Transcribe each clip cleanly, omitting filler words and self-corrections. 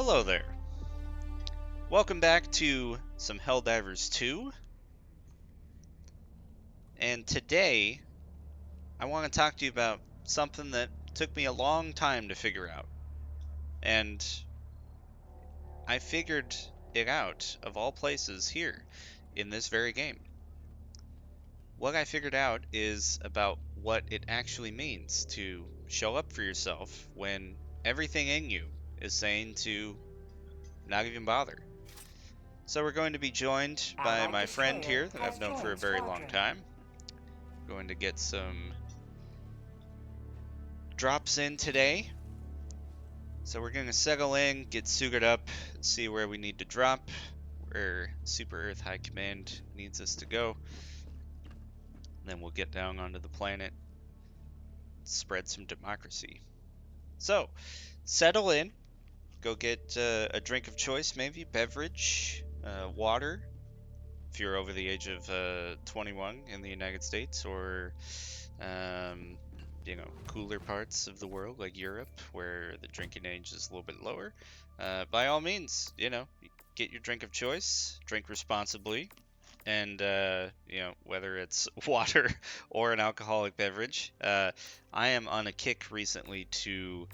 Hello there. Welcome back to some Helldivers 2. And today, I want to talk to you about something that took me a long time to figure out. And I figured it out, of all places, here, in this very game. What I figured out is about what it actually means to show up for yourself when everything in you is saying to not even bother. So we're going to be joined by my friend here that I've known for a very long time. Going to get some drops in today. So we're going to settle in, get suited up, see where we need to drop, where Super Earth High Command needs us to go. Then we'll get down onto the planet, spread some democracy. So, settle in, go get a drink of choice, maybe, beverage, water, if you're over the age of 21 in the United States, or cooler parts of the world like Europe where the drinking age is a little bit lower, by all means, get your drink of choice, drink responsibly, and whether it's water or an alcoholic beverage. I am on a kick recently to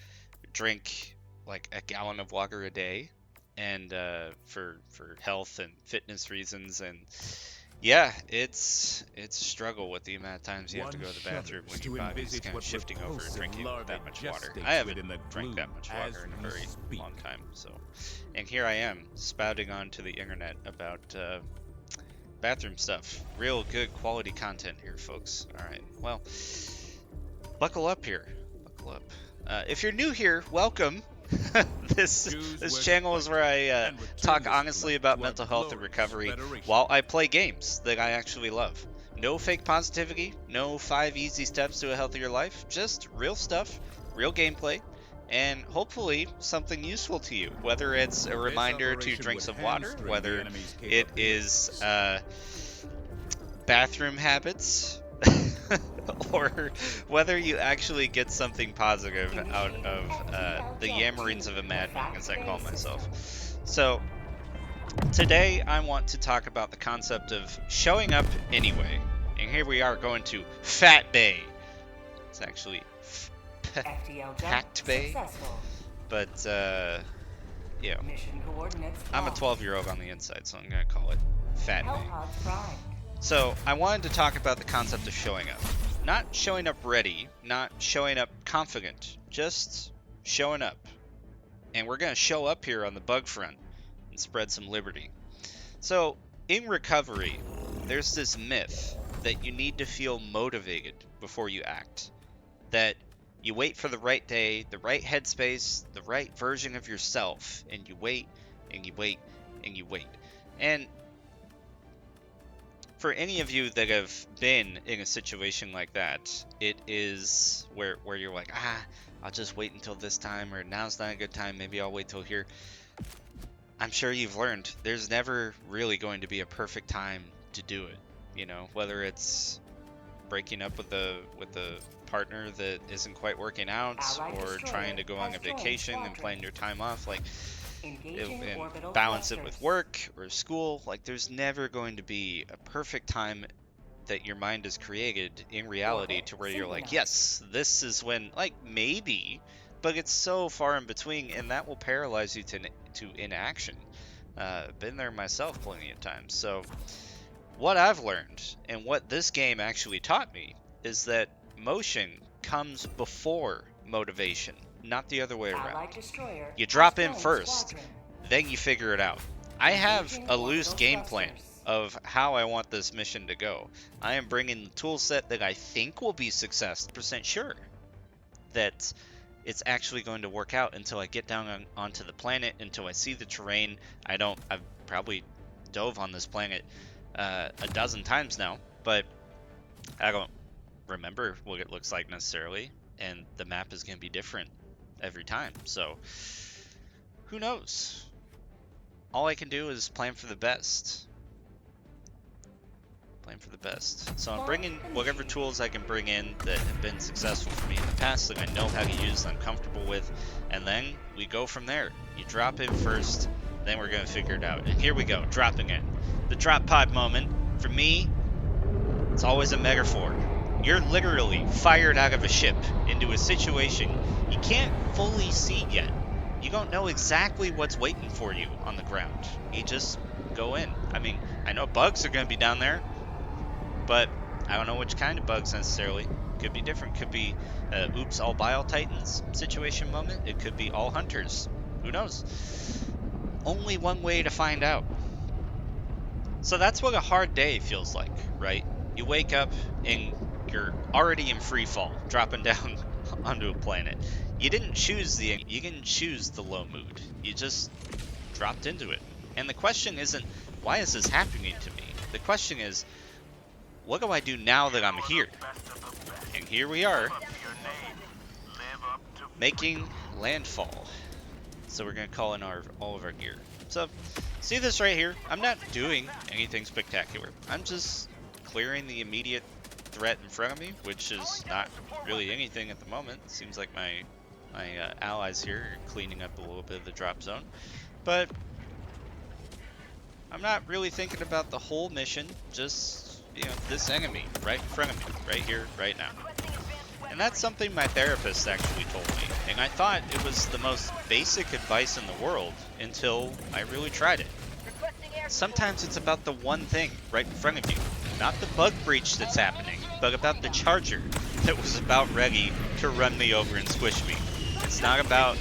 drink like a gallon of water a day, and for health and fitness reasons. And yeah, it's a struggle with the amount of times you have to go to the bathroom when your body's kind of shifting over drinking that much water. I haven't drank that much water in a very long time, so. And here I am, spouting onto the internet about bathroom stuff. Real good quality content here, folks. Alright, well, buckle up here. Buckle up. If you're new here, welcome. This channel is where I talk honestly about mental health and recovery while I play games that I actually love. No fake positivity, no 5 easy steps to a healthier life, just real stuff, real gameplay, and hopefully something useful to you, whether it's a reminder to drink some water, whether it is bathroom habits, or whether you actually get something positive out of the yammerings of a madman, as I call myself. So, today I want to talk about the concept of showing up anyway. And here we are going to Fat Bay. It's actually Packed Bay. But, I'm a 12-year-old on the inside, so I'm going to call it Fat Bay. So, I wanted to talk about the concept of showing up. Not showing up ready, not showing up confident, just showing up. And we're going to show up here on the bug front and spread some liberty. So, in recovery, there's this myth that you need to feel motivated before you act. That you wait for the right day, the right headspace, the right version of yourself, and you wait, and you wait, and you wait. And for any of you that have been in a situation like that, it is where you're like, I'll just wait until this time, or now's not a good time, maybe I'll wait till here. I'm sure you've learned there's never really going to be a perfect time to do it. Whether it's breaking up with a partner that isn't quite working out, or trying to go on a vacation and plan your time off, and balance it with work or school. There's never going to be a perfect time that your mind has created in reality to where you're like, yes, this is when, maybe, but it's so far in between, and that will paralyze you to inaction. Been there myself plenty of times. So what I've learned, and what this game actually taught me, is that motion comes before motivation, not the other way around. You drop in first, then you figure it out. I have a loose game plan of how I want this mission to go. I am bringing the tool set that I think will be success, percent sure that it's actually going to work out until I get down onto the planet, until I see the terrain. I've probably dove on this planet a dozen times now, but I don't remember what it looks like necessarily, and the map is going to be different every time, so who knows? All I can do is plan for the best. So I'm bringing whatever tools I can bring in that have been successful for me in the past, that I know how to use, that I'm comfortable with, And then we go from there. You drop in first, then we're gonna figure it out. And here we go, dropping in. The drop pod moment, for me, it's always a metaphor. You're literally fired out of a ship into a situation you can't fully see yet. You don't know exactly what's waiting for you on the ground. You just go in. I mean, I know bugs are gonna be down there, but I don't know which kind of bugs necessarily. Could be different. Could be oops, all Bile Titans situation moment. It could be all hunters. Who knows? Only one way to find out. So that's what a hard day feels like, right? You wake up and you're already in free fall, dropping down onto a planet. You didn't choose the low mood. You just dropped into it. And the question isn't, why is this happening to me? The question is, what do I do now that I'm here? And here we are, making landfall. So we're gonna call in all of our gear. So, see this right here? I'm not doing anything spectacular. I'm just clearing the immediate threat in front of me, which is not really anything at the moment. Seems like my allies here are cleaning up a little bit of the drop zone. But I'm not really thinking about the whole mission, just, you know, this enemy right in front of me, right here, right now. And that's something my therapist actually told me, and I thought it was the most basic advice in the world until I really tried it. Sometimes it's about the one thing right in front of you, not the bug breach that's happening, but about the charger that was about ready to run me over and squish me. It's not about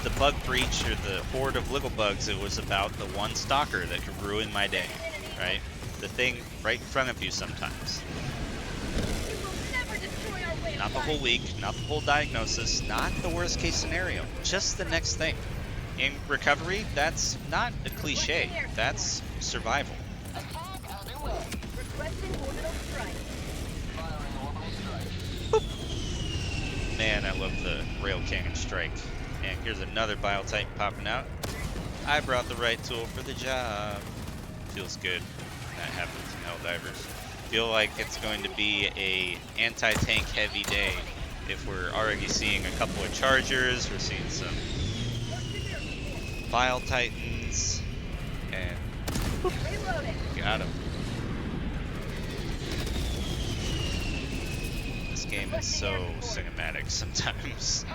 the bug breach or the horde of little bugs, it was about the one stalker that could ruin my day, right? The thing right in front of you sometimes. Not the whole week, not the whole diagnosis, not the worst case scenario, just the next thing. In recovery, that's not a cliche, that's survival. Boop. Man, I love the rail cannon strike. And here's another Bile Titan popping out. I brought the right tool for the job. Feels good. That happens in Helldivers. Feel like it's going to be a anti-tank heavy day. If we're already seeing a couple of chargers, we're seeing some Bile Titans, and whoop, got him. This game is so cinematic sometimes.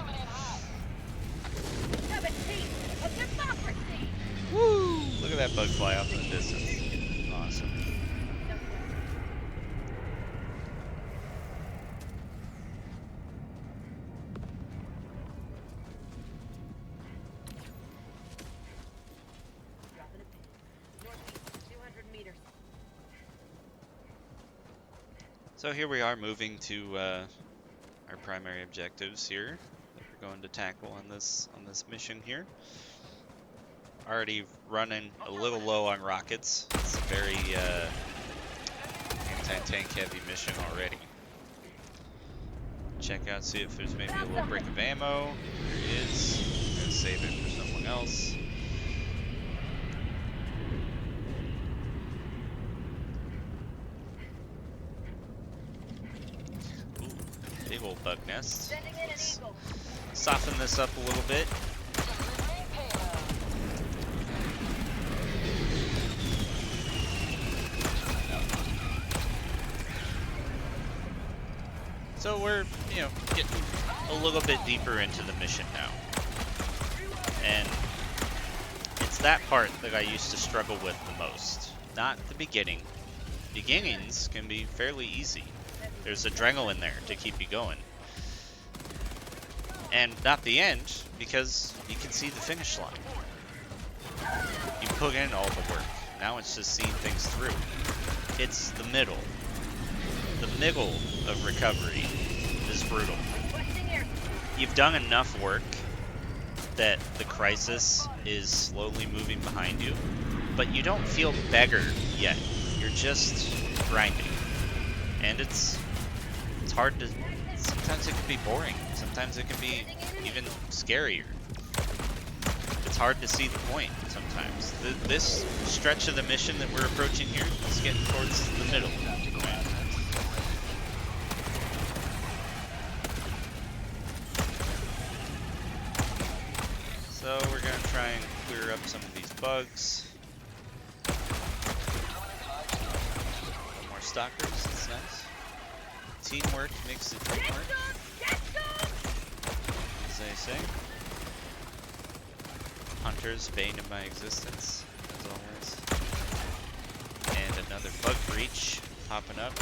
Woo! Look at that bug fly off in the distance. Awesome. So here we are moving to our primary objectives here that we're going to tackle on this mission here. Already running a little low on rockets. It's a very anti-tank heavy mission already. Check out, see if there's maybe a little break of ammo. There it is. I'm gonna save it for someone else. Ooh, big old bug nest. Let's soften this up a little bit. So we're, you know, getting a little bit deeper into the mission now. And it's that part that I used to struggle with the most. Not the beginning. Beginnings can be fairly easy. There's adrenaline there to keep you going. And not the end, because you can see the finish line. You put in all the work. Now it's just seeing things through. It's the middle. The middle of recovery is brutal. You've done enough work that the crisis is slowly moving behind you, but you don't feel better yet. You're just grinding. And it's hard to, sometimes it can be boring. Sometimes it can be even scarier. It's hard to see the point sometimes. This stretch of the mission that we're approaching here is getting towards the middle. So we're gonna try and clear up some of these bugs. More stalkers, that's nice. Teamwork makes the dream work, as they say. Hunter's bane of my existence, as always. And another bug breach popping up.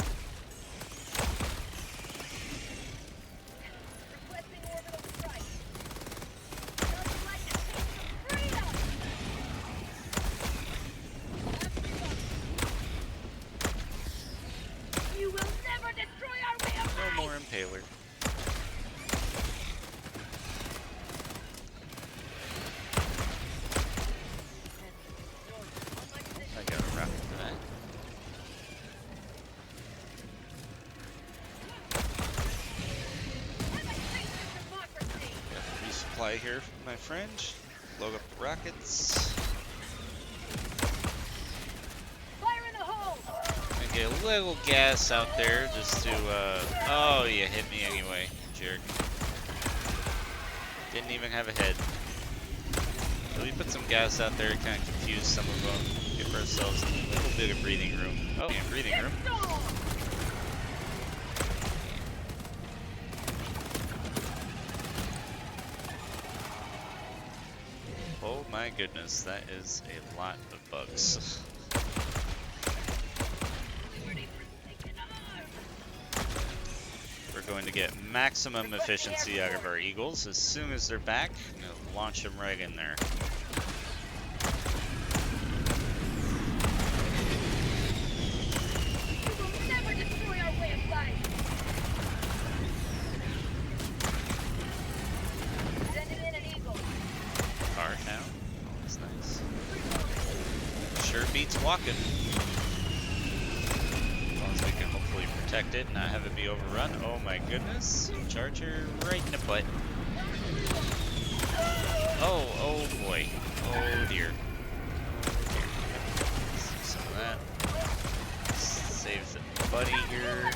No more impaler. I got a rocket for that. Got a resupply here, my friend. Load up the rockets. And get a little gas out there just to, oh, you hit me anyway, jerk. Didn't even have a head. So we put some gas out there, kind of confuse some of them, give ourselves a little bit of breathing room. Oh, yeah, breathing room. Oh my goodness, that is a lot of bugs. We're going to get maximum efficiency out of our eagles as soon as they're back. I'm going to launch them right in there. Car now. Oh, that's nice. Sure beats walking. As long as we can hopefully protect it and not have it be overrun. Oh my goodness. Charger right in the butt. Oh boy. Oh dear. Some of that. Save the buddy here.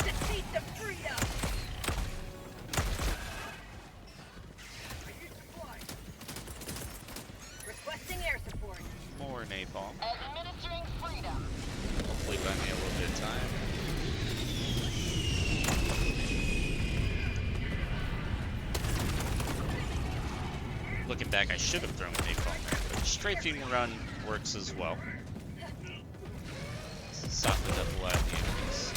More napalm. Hopefully buy me a little bit of time. Looking back, I should have thrown napalm there, but strafing run works as well. Softened up a lot of the enemies.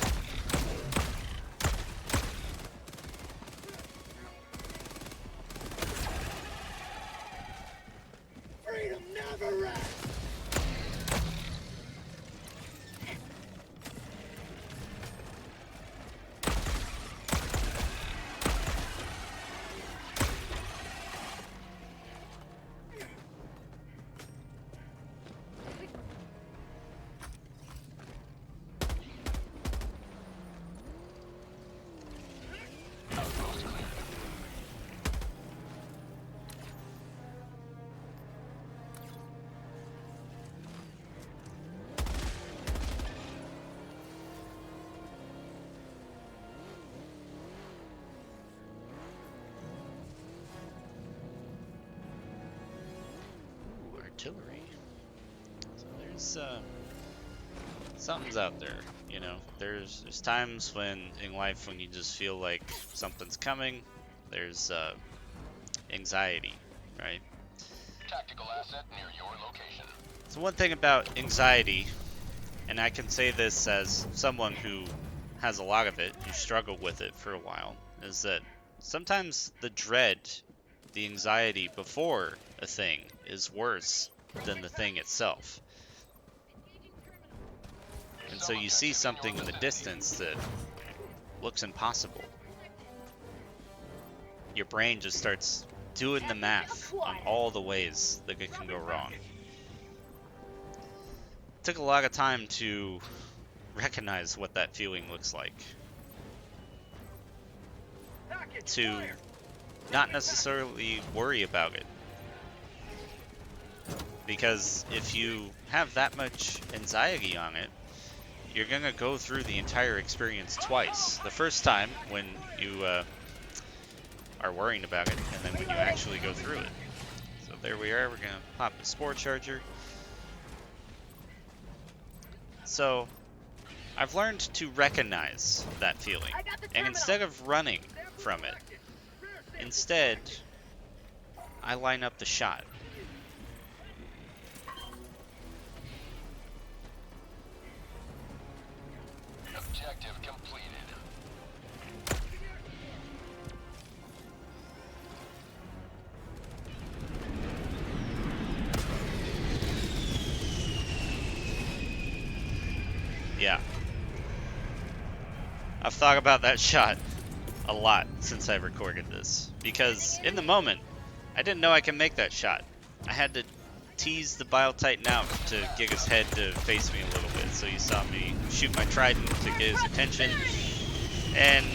Freedom never rests. Artillery. So there's something's out there, you know. There's times in life when you just feel like something's coming. There's anxiety, right? Tactical asset near your location. So one thing about anxiety, and I can say this as someone who has a lot of it, who struggled with it for a while, is that sometimes the dread, the anxiety before a thing is worse than the thing itself. And so you see something in the distance that looks impossible. Your brain just starts doing the math on all the ways that it can go wrong. It took a lot of time to recognize what that feeling looks like. To not necessarily worry about it. Because if you have that much anxiety on it, you're gonna go through the entire experience twice. The first time when you are worrying about it, and then when you actually go through it. So there we are. We're gonna pop the Spore Charger. So, I've learned to recognize that feeling. And instead of running from it, instead, I line up the shot. Objective completed. Yeah. I've thought about that shot a lot since I recorded this. Because in the moment, I didn't know I could make that shot. I had to tease the Bile Titan out to get his head to face me a little bit. So you saw me shoot my trident to get his attention. And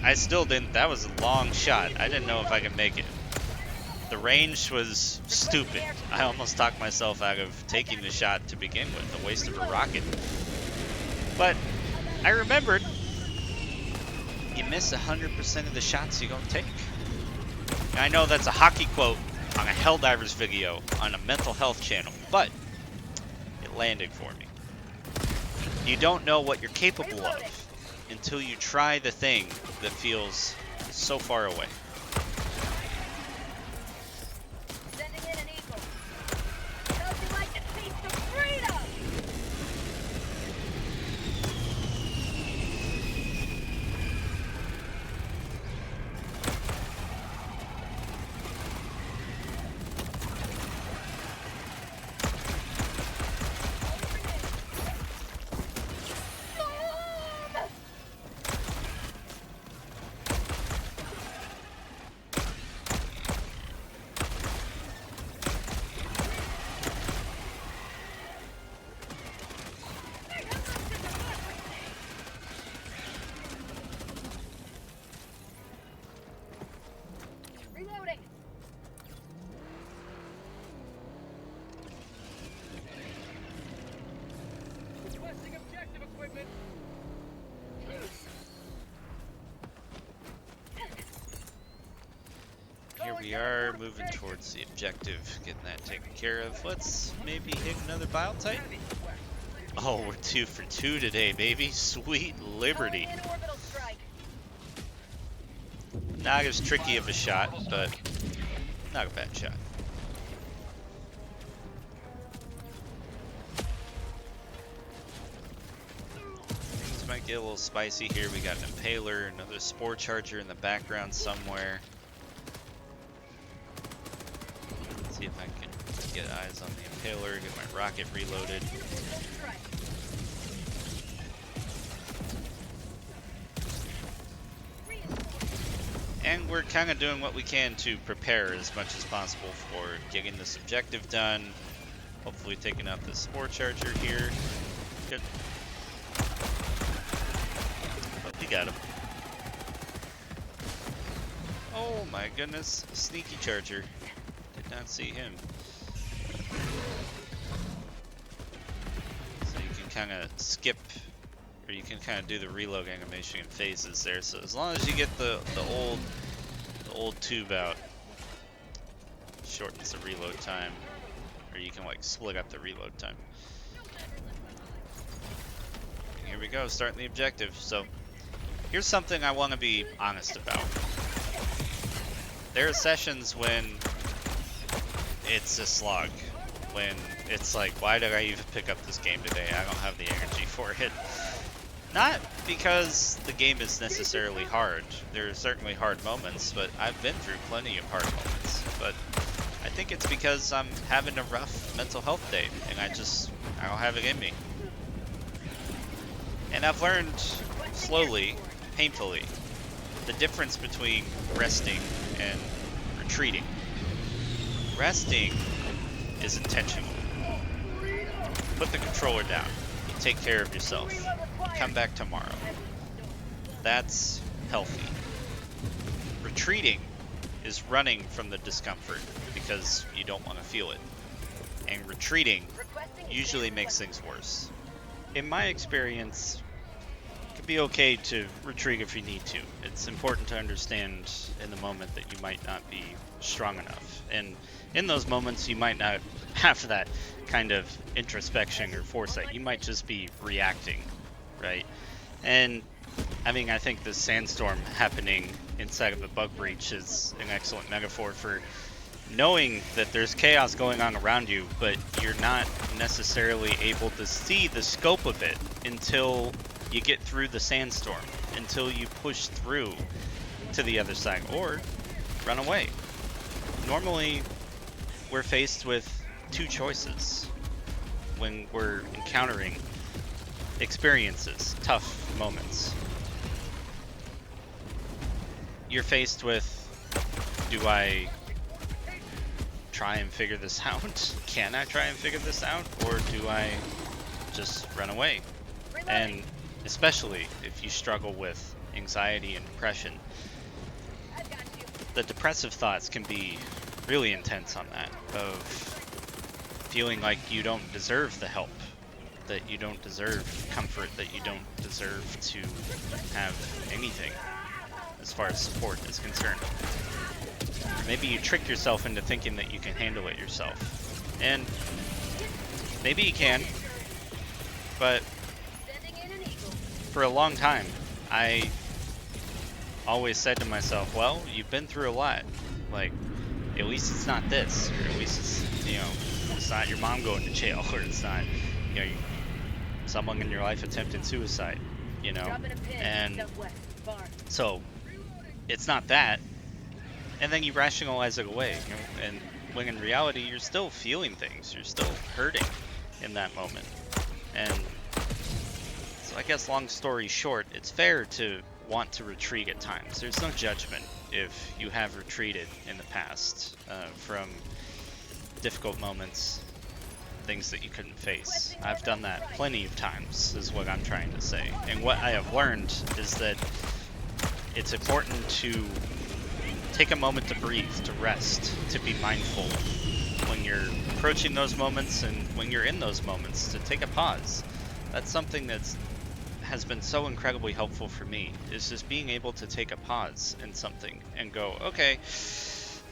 I still didn't. That was a long shot. I didn't know if I could make it. The range was stupid. I almost talked myself out of taking the shot to begin with. A waste of a rocket. But I remembered, you miss 100% of the shots you're going to take. Now, I know that's a hockey quote on a Helldivers video on a mental health channel, but it landed for me. You don't know what you're capable of until you try the thing that feels so far away. Sending in an eagle. How'd you like to taste of freedom? Reloading. Requesting objective equipment. Here we are, moving towards the objective, getting that taken care of. Let's maybe hit another Bile Titan. Oh, we're 2 for 2 today, baby. Sweet Liberty. Calling in orbital strike. Not as tricky of a shot, but not a bad shot. Things might get a little spicy here. We got an Impaler, another Spore Charger in the background somewhere. See if I can get eyes on the Impaler, get my rocket reloaded. And we're kind of doing what we can to prepare as much as possible for getting this objective done. Hopefully taking out the Spore Charger here. Good. But we got him. Oh my goodness, sneaky Charger. Did not see him. So you can kind of skip, or you can kind of do the reload animation in phases there. So as long as you get the old tube out, shortens the reload time, or you can like split up the reload time. And here we go, starting the objective. So here's something I want to be honest about. There are sessions when it's a slog, when it's like, why did I even pick up this game today? I don't have the energy for it. Not because the game is necessarily hard. There are certainly hard moments, but I've been through plenty of hard moments. But I think it's because I'm having a rough mental health day, and I don't have it in me. And I've learned slowly, painfully, the difference between resting and retreating. Resting is intentional. Put the controller down. You take care of yourself. Come back tomorrow. That's healthy. Retreating is running from the discomfort because you don't want to feel it. And retreating usually makes things worse. In my experience, it'd be okay to retreat if you need to. It's important to understand in the moment that you might not be strong enough. And in those moments, you might not have that kind of introspection or foresight. You might just be reacting, right? And I mean, I think the sandstorm happening inside of the bug breach is an excellent metaphor for knowing that there's chaos going on around you, but you're not necessarily able to see the scope of it until you get through the sandstorm, until you push through to the other side, or run away. Normally, we're faced with two choices when we're encountering experiences, tough moments. You're faced with, do I try and figure this out? Can I try and figure this out? Or do I just run away? And especially if you struggle with anxiety and depression, the depressive thoughts can be really intense on that, of feeling like you don't deserve the help, that you don't deserve comfort, that you don't deserve to have anything as far as support is concerned. Maybe you trick yourself into thinking that you can handle it yourself. And maybe you can, but for a long time, I always said to myself, well, you've been through a lot. Like, at least it's not this, or at least it's, you know, it's not your mom going to jail, or it's not, you know, someone in your life attempted suicide, you know. And so, it's not that. And then you rationalize it away, you know, and when in reality, you're still feeling things, you're still hurting in that moment. And so I guess long story short, it's fair to want to retreat at times. There's no judgment if you have retreated in the past from difficult moments, things that you couldn't face. I've done that plenty of times, is what I'm trying to say. And what I have learned is that it's important to take a moment to breathe, to rest, to be mindful when you're approaching those moments and when you're in those moments, to take a pause. That's something that's has been so incredibly helpful for me, is just being able to take a pause in something and go, okay,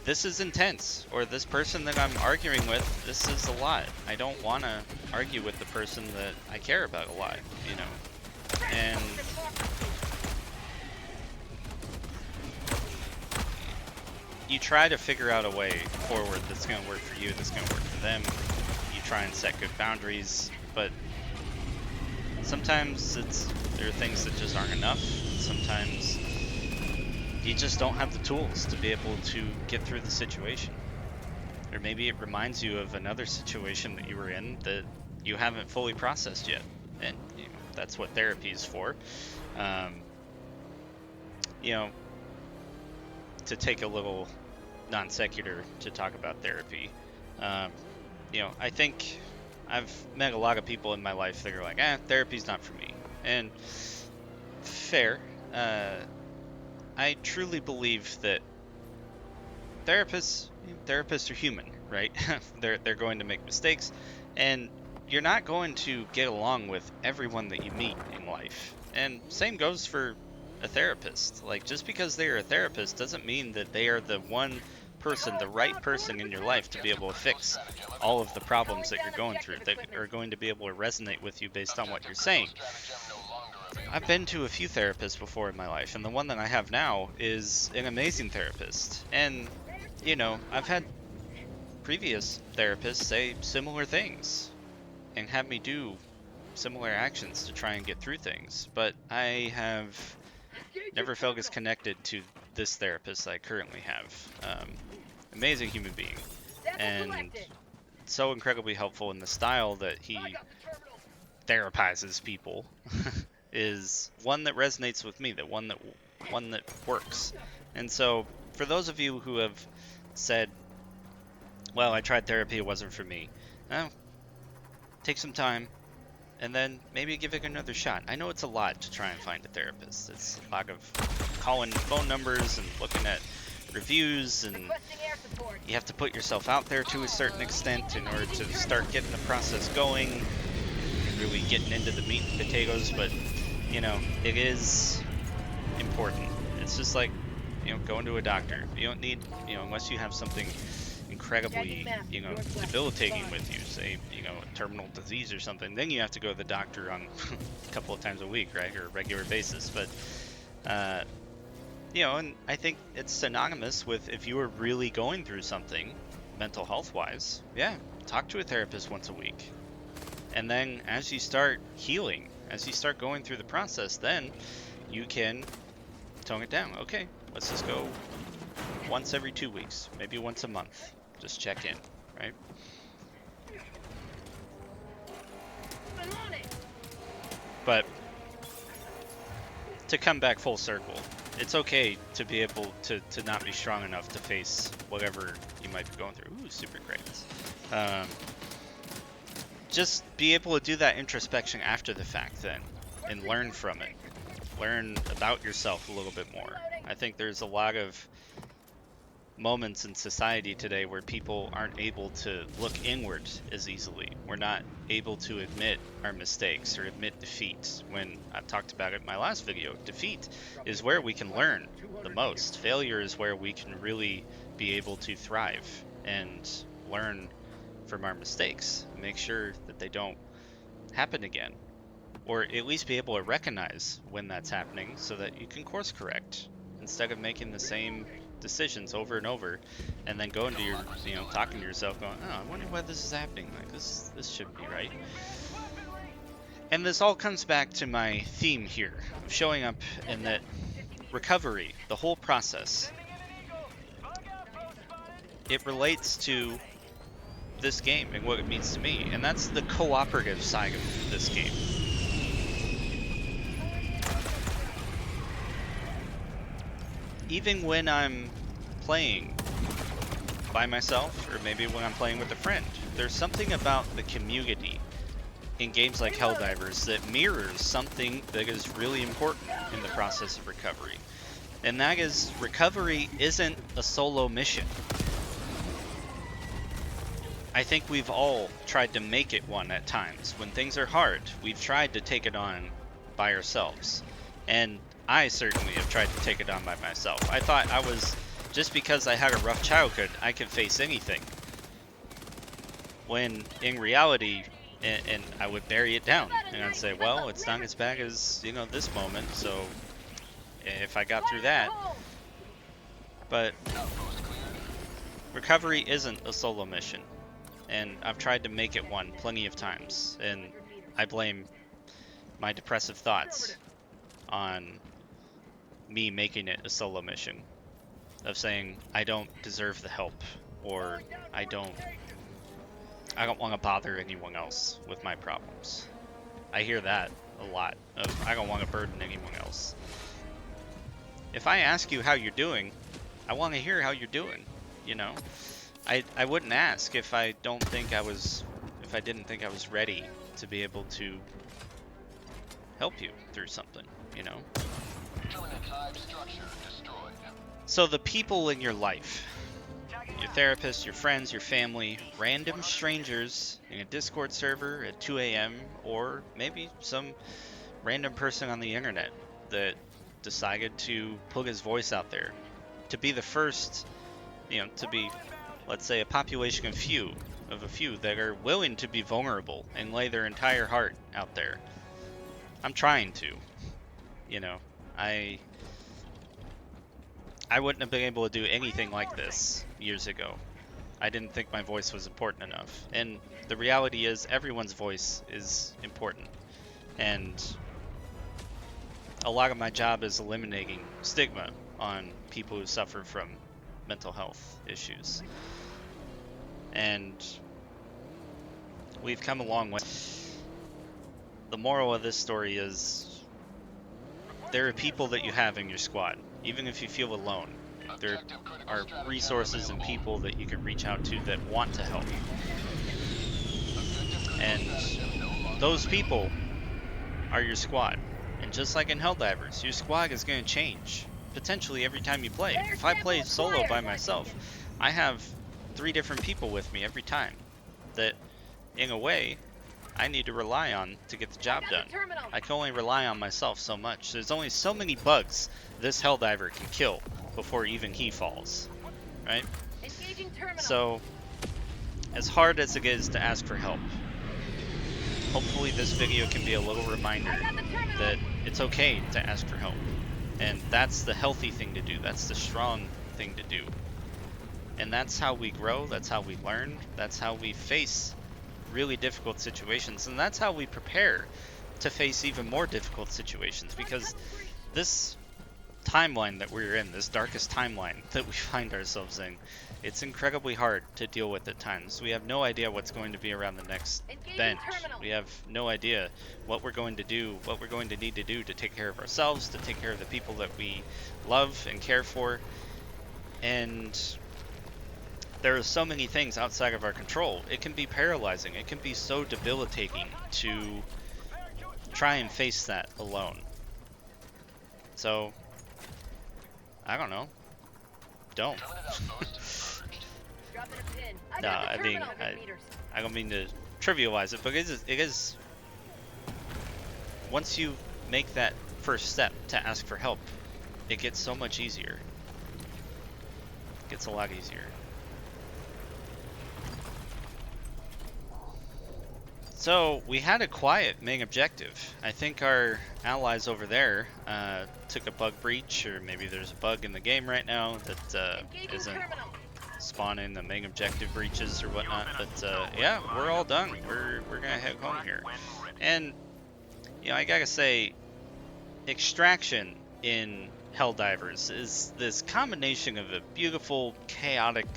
this is intense, or this person that I'm arguing with, this is a lot. I don't want to argue with the person that I care about a lot, you know. And you try to figure out a way forward that's going to work for you, that's going to work for them. You try and set good boundaries, but sometimes there are things that just aren't enough. Sometimes you just don't have the tools to be able to get through the situation. Or maybe it reminds you of another situation that you were in that you haven't fully processed yet. And you know, that's what therapy is for. You know, to take a little non sequitur to talk about therapy. You know, I think I've met a lot of people in my life that are like, therapy's not for me. And fair. I truly believe that therapists are human, right? They're going to make mistakes, and you're not going to get along with everyone that you meet in life. And same goes for a therapist. Like, just because they are a therapist doesn't mean that they are the one person, the right person in your life to be able to fix all of the problems that you're going through, that are going to be able to resonate with you based on what you're saying. I've been to a few therapists before in my life, and the one that I have now is an amazing therapist. And, you know, I've had previous therapists say similar things and have me do similar actions to try and get through things, but I have never felt as connected to this therapist I currently have. Amazing human being, and so incredibly helpful in the style that he therapizes people is one that resonates with me, that one that works. And so for those of you who have said, well, I tried therapy, it wasn't for me, take some time and then maybe give it another shot. I know it's a lot to try and find a therapist. It's a lot of calling phone numbers and looking at reviews, and you have to put yourself out there to a certain extent in order to start getting the process going and really getting into the meat and potatoes. But, you you know, it is important. It's just like, you know, going to a doctor. You don't need, you know, unless you have something incredibly, you know, debilitating with you, say, you know, a terminal disease or something, then you have to go to the doctor on a couple of times a week, right, or a regular basis. But, you know, and I think it's synonymous with if you are really going through something, mental health-wise, yeah, talk to a therapist once a week. And then as you start healing, as you start going through the process, then you can tone it down. Okay, let's just go once every 2 weeks, maybe once a month. Just check in, right? But to come back full circle, it's okay to be able to not be strong enough to face whatever you might be going through. Ooh, super crates. Just be able to do that introspection after the fact then, and learn from it. Learn about yourself a little bit more. I think there's a lot of moments in society today where people aren't able to look inward as easily. We're not able to admit our mistakes or admit defeat. When I've talked about it in my last video, defeat is where we can learn the most. Failure is where we can really be able to thrive and learn from our mistakes. Make sure that they don't happen again. Or at least be able to recognize when that's happening so that you can course correct instead of making the same decisions over and over and then going to your, you know, talking to yourself going, oh, I wonder why this is happening. Like, this shouldn't be right. And this all comes back to my theme here of showing up in that recovery, the whole process. It relates to this game and what it means to me, and that's the cooperative side of this game. Even when I'm playing by myself, or maybe when I'm playing with a friend, there's something about the community in games like Helldivers that mirrors something that is really important in the process of recovery. And that is, recovery isn't a solo mission. I think we've all tried to make it one at times. When things are hard, we've tried to take it on by ourselves. And I certainly have tried to take it on by myself. I thought I was, just because I had a rough childhood, I could face anything. When in reality, and I would bury it down. And I'd say, well, it's not as bad as, you know, this moment, so if I got through that. But recovery isn't a solo mission. And I've tried to make it one plenty of times. And I blame my depressive thoughts on me making it a solo mission, of saying I don't deserve the help, or I don't want to bother anyone else with my problems. I hear that a lot, of I don't want to burden anyone else. If I ask you how you're doing, I want to hear how you're doing, you know? I wouldn't ask if I didn't think I was ready to be able to help you through something, you know? So the people in your life, your therapist, your friends, your family, random strangers in a Discord server at 2 a.m., or maybe some random person on the internet that decided to put his voice out there, to be the first, you know, to be, let's say, a population of a few that are willing to be vulnerable and lay their entire heart out there. I'm trying to, you know, I wouldn't have been able to do anything like this years ago. I didn't think my voice was important enough. And the reality is everyone's voice is important. And a lot of my job is eliminating stigma on people who suffer from mental health issues. And we've come a long way. The moral of this story is there are people that you have in your squad. Even if you feel alone, there are resources and people that you can reach out to that want to help. And those people are your squad. And just like in Helldivers, your squad is going to change potentially every time you play. If I play solo by myself, I have 3 different people with me every time that, in a way, I need to rely on to get the job I got done. the terminal. I can only rely on myself so much. There's only so many bugs this Helldiver can kill before even he falls, right? Engaging terminal. So, as hard as it is to ask for help, hopefully this video can be a little reminder I got the terminal. that it's okay to ask for help. And that's the healthy thing to do. That's the strong thing to do. And that's how we grow. That's how we learn. That's how we face really difficult situations. And that's how we prepare to face even more difficult situations. Because this timeline that we're in, this darkest timeline that we find ourselves in, it's incredibly hard to deal with at times. We have no idea what's going to be around the next bend. We have no idea what we're going to do, what we're going to need to do to take care of ourselves, to take care of the people that we love and care for. And there are so many things outside of our control. It can be paralyzing. It can be so debilitating to try and face that alone. So, I don't know. Don't. Dropping a pin. I No, got the I mean, terminal. Meters. I don't mean to trivialize it, but it is once you make that first step to ask for help, it gets so much easier. It gets a lot easier. So, we had a quiet main objective. I think our allies over there took a bug breach, or maybe there's a bug in the game right now that isn't spawning the main objective breaches or whatnot. But yeah, we're all done. We're gonna head home here. And you know, I gotta say, extraction in Helldivers is this combination of a beautiful, chaotic,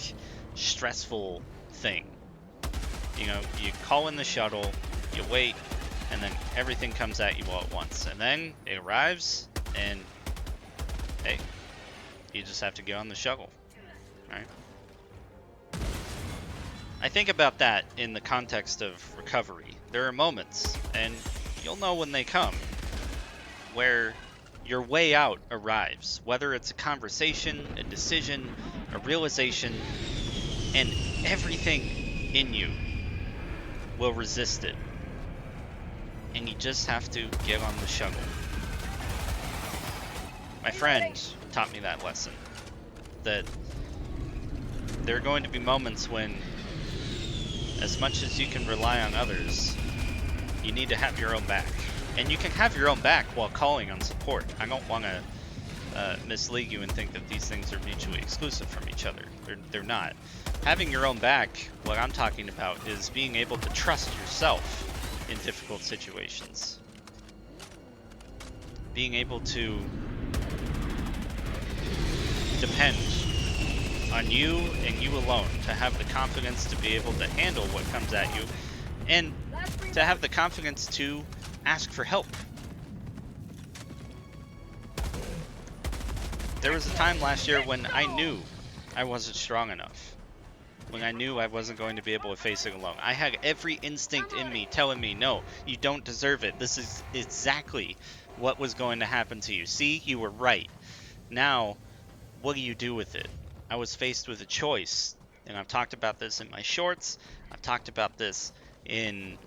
stressful thing. You know, you call in the shuttle, you wait, and then everything comes at you all at once. And then it arrives, and hey, you just have to get on the shuttle, right? I think about that in the context of recovery. There are moments, and you'll know when they come, where your way out arrives. Whether it's a conversation, a decision, a realization, and everything in you will resist it. And you just have to get on the shuttle. My friend taught me that lesson. That there are going to be moments when, as much as you can rely on others, you need to have your own back. And you can have your own back while calling on support. I don't want to mislead you and think that these things are mutually exclusive from each other. They're not. Having your own back, what I'm talking about, is being able to trust yourself in difficult situations. Being able to depend on you and you alone, to have the confidence to be able to handle what comes at you, and to have the confidence to ask for help. There was a time last year when I knew I wasn't strong enough. When I knew I wasn't going to be able to face it alone. I had every instinct in me telling me, no, you don't deserve it. This is exactly what was going to happen to you. See, you were right. Now, what do you do with it? I was faced with a choice. And I've talked about this in my shorts. I've talked about this in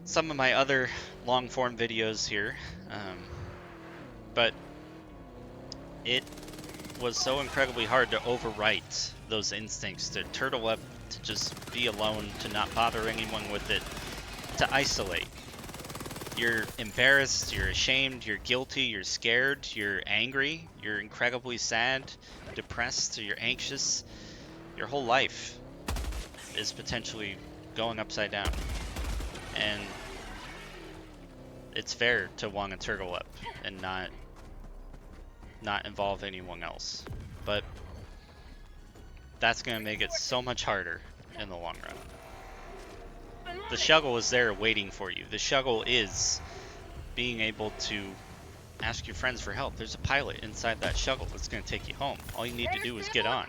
some of my other long form videos here. But it was so incredibly hard to overwrite those instincts, to turtle up, to just be alone, to not bother anyone with it, to isolate. You're embarrassed, you're ashamed, you're guilty, you're scared, you're angry, you're incredibly sad, depressed, or you're anxious. Your whole life is potentially going upside down. And it's fair to want to turtle up and not involve anyone else. But that's going to make it so much harder in the long run. The shuttle is there waiting for you. The shuttle is being able to ask your friends for help. There's a pilot inside that shuttle that's going to take you home. All you need to do is get on.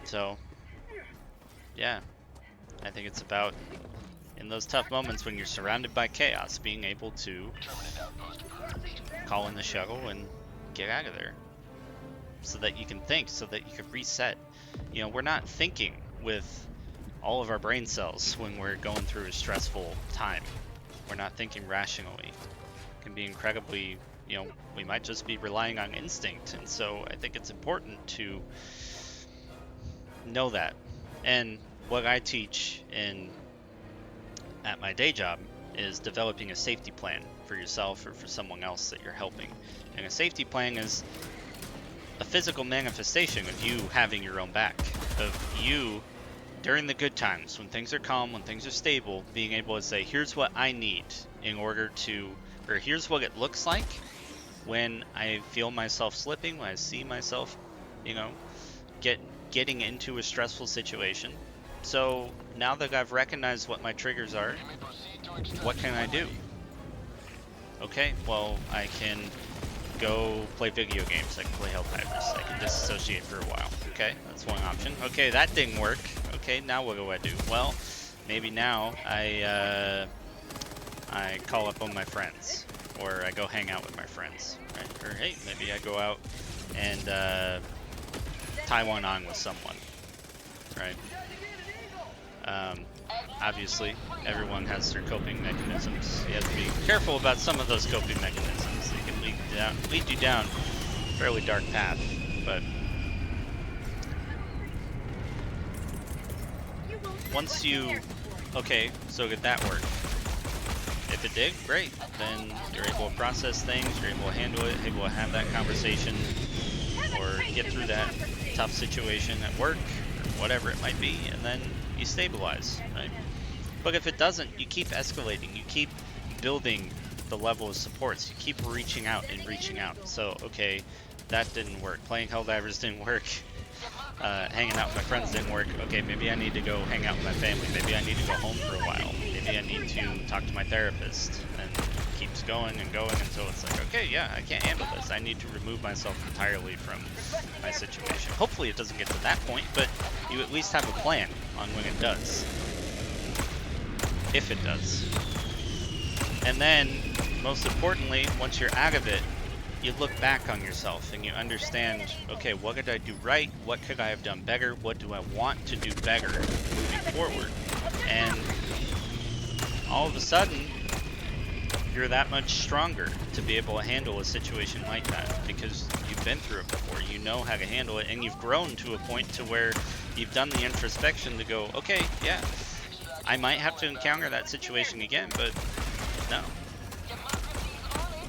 So, yeah, I think it's about, in those tough moments when you're surrounded by chaos, being able to call in the shuttle and get out of there, so that you can think, so that you can reset. You know, we're not thinking with all of our brain cells when we're going through a stressful time. We're not thinking rationally. It can be incredibly, you know, we might just be relying on instinct. And so I think it's important to know that. And what I teach at my day job is developing a safety plan for yourself or for someone else that you're helping. And a safety plan is a physical manifestation of you having your own back, of you during the good times, when things are calm, when things are stable, being able to say, here's what I need in order to, or here's what it looks like when I feel myself slipping, when I see myself, you know, getting into a stressful situation. So now that I've recognized what my triggers are, You may proceed to extraction what can I do? Okay, well, I can go play video games. I can play Helldivers. I can disassociate for a while. Okay, that's one option. Okay, that didn't work. Okay, now what do I do? Well, maybe now I call up on my friends, or I go hang out with my friends, right? Or hey, maybe I go out and tie one on with someone, right? Obviously, everyone has their coping mechanisms. You have to be careful about some of those coping mechanisms. They can lead you down a fairly dark path, but once you, okay, so did that work? If it did, great. Then you're able to process things, you're able to handle it, able to have that conversation, or get through that tough situation at work, or whatever it might be, and then you stabilize, right? But if it doesn't, you keep escalating, you keep building the level of supports, you keep reaching out and reaching out. So, okay, that didn't work. Playing Helldivers didn't work. Hanging out with my friends didn't work. Okay, maybe I need to go hang out with my family. Maybe I need to go home for a while. Maybe I need to talk to my therapist. And it keeps going and going until it's like, okay, yeah, I can't handle this. I need to remove myself entirely from my situation. Hopefully it doesn't get to that point, but you at least have a plan on when it does. If it does. And then, most importantly, once you're out of it, you look back on yourself and you understand, okay, what did I do right? What could I have done better? What do I want to do better moving forward? And all of a sudden, you're that much stronger to be able to handle a situation like that because you've been through it before. You know how to handle it, and you've grown to a point to where you've done the introspection to go, okay, yeah, I might have to encounter that situation again, but no.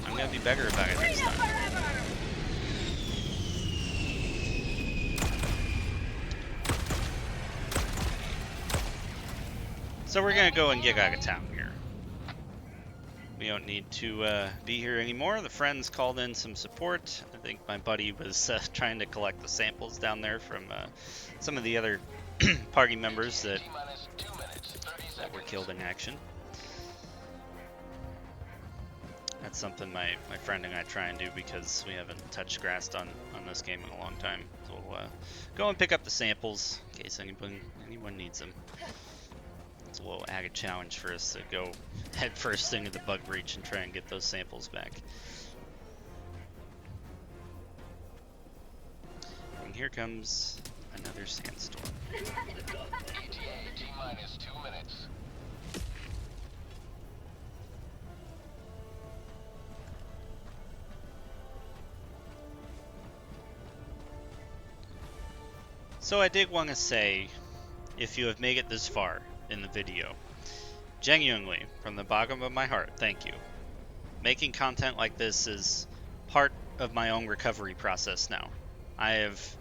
I'm gonna be better about it next time. So we're gonna go and get out of town here. We don't need to be here anymore. The friends called in some support. I think my buddy was trying to collect the samples down there from some of the other party members that were killed in action. That's something my friend and I try and do because we haven't touched grass on this game in a long time. So we'll go and pick up the samples in case anyone needs them. It's a little added challenge for us to go head first into the bug breach and try and get those samples back. And here comes another sandstorm. ETA T-minus 2 minutes. So I did want to say, if you have made it this far in the video, genuinely, from the bottom of my heart, thank you. Making content like this is part of my own recovery process now. I have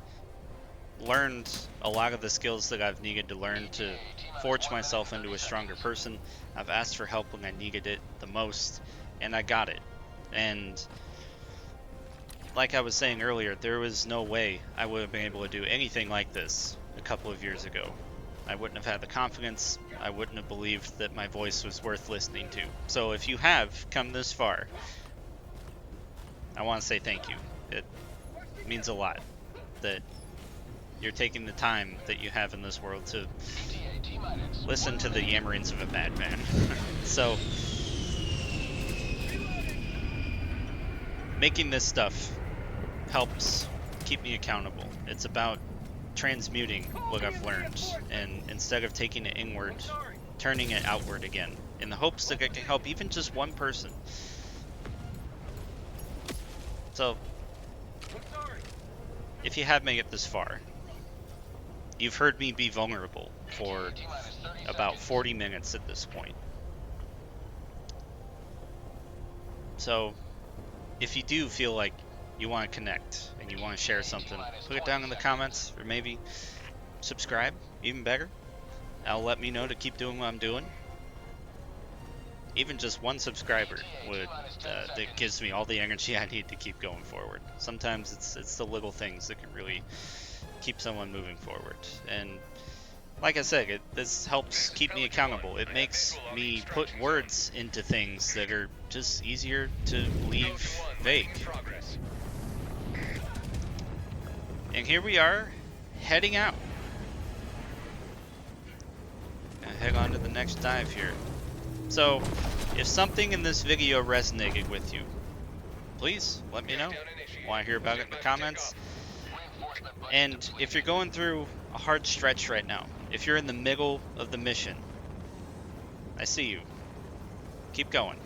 learned a lot of the skills that I've needed to learn to forge myself into a stronger person. I've asked for help when I needed it the most, and I got it. And like I was saying earlier, there was no way I would have been able to do anything like this a couple of years ago. I wouldn't have had the confidence, I wouldn't have believed that my voice was worth listening to. So if you have come this far, I want to say thank you. It means a lot that you're taking the time that you have in this world to listen to the yammerings of a madman. So, making this stuff helps keep me accountable. It's about transmuting what I've learned, and instead of taking it inward, turning it outward again, in the hopes that it can help even just one person. So, if you have made it this far, you've heard me be vulnerable for about 40 minutes at this point. So, if you do feel like you want to connect and you want to share something, put it down in the comments, or maybe subscribe, even better. That'll let me know to keep doing what I'm doing. Even just one subscriber would that gives me all the energy I need to keep going forward. Sometimes it's the little things that can really keep someone moving forward. And like I said, this helps keep me accountable. It makes me put words into things that are just easier to leave vague. And here we are, heading out. Gonna head on to the next dive here. So, if something in this video resonated with you, please let me know. Want to hear about it in the comments. And if you're going through a hard stretch right now, if you're in the middle of the mission, I see you. Keep going.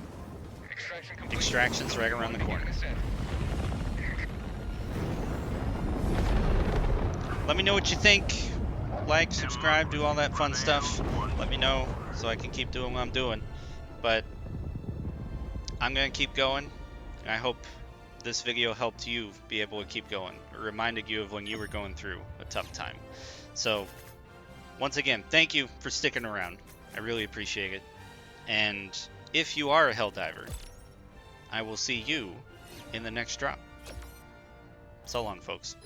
Extraction's right around the corner. Let me know what you think. Like, subscribe, do all that fun stuff. Let me know so I can keep doing what I'm doing. But I'm going to keep going. And I hope this video helped you be able to keep going, or reminded you of when you were going through a tough time. So, once again, thank you for sticking around. I really appreciate it. And if you are a Helldiver, I will see you in the next drop. So long, folks.